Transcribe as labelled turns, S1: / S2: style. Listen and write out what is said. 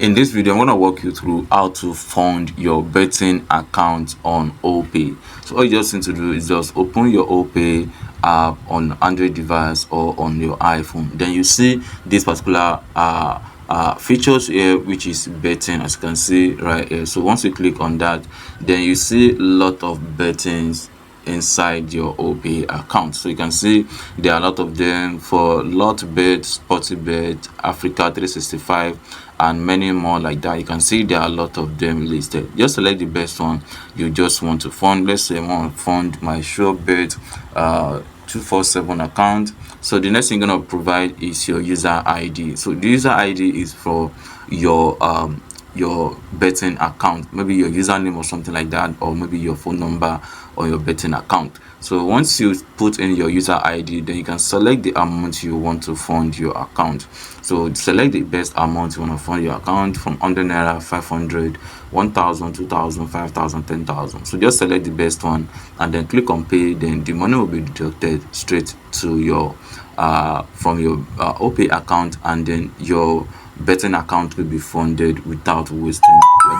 S1: In this video, I'm going to walk you through how to fund your betting account on Opay. So all you just need to do is just open your Opay app on Android device or on your iPhone. Then you see this particular features here, which is betting, as you can see right here. So once you click on that, then you see a lot of bettings inside your Opay account. So you can see there are a lot of them for LotBet, Sportybet, Africa 365, and many more like that. You can see there are a lot of them listed. Just select the best one you just want to fund. Let's say I want to fund my SureBet 247 account. So the next thing you're gonna provide is your user ID. So the user ID is for your betting account, maybe your username or something like that, or maybe your phone number or your betting account. So once you put in your user ID, then you can select the amount you want to fund your account. So select the best amount you want to fund your account, from 100 naira, 500, 1000, 2000, 5000, 10,000. So just select the best one and then click on pay. Then the money will be deducted straight to your from your Opay account, and then your betting account will be funded without wasting your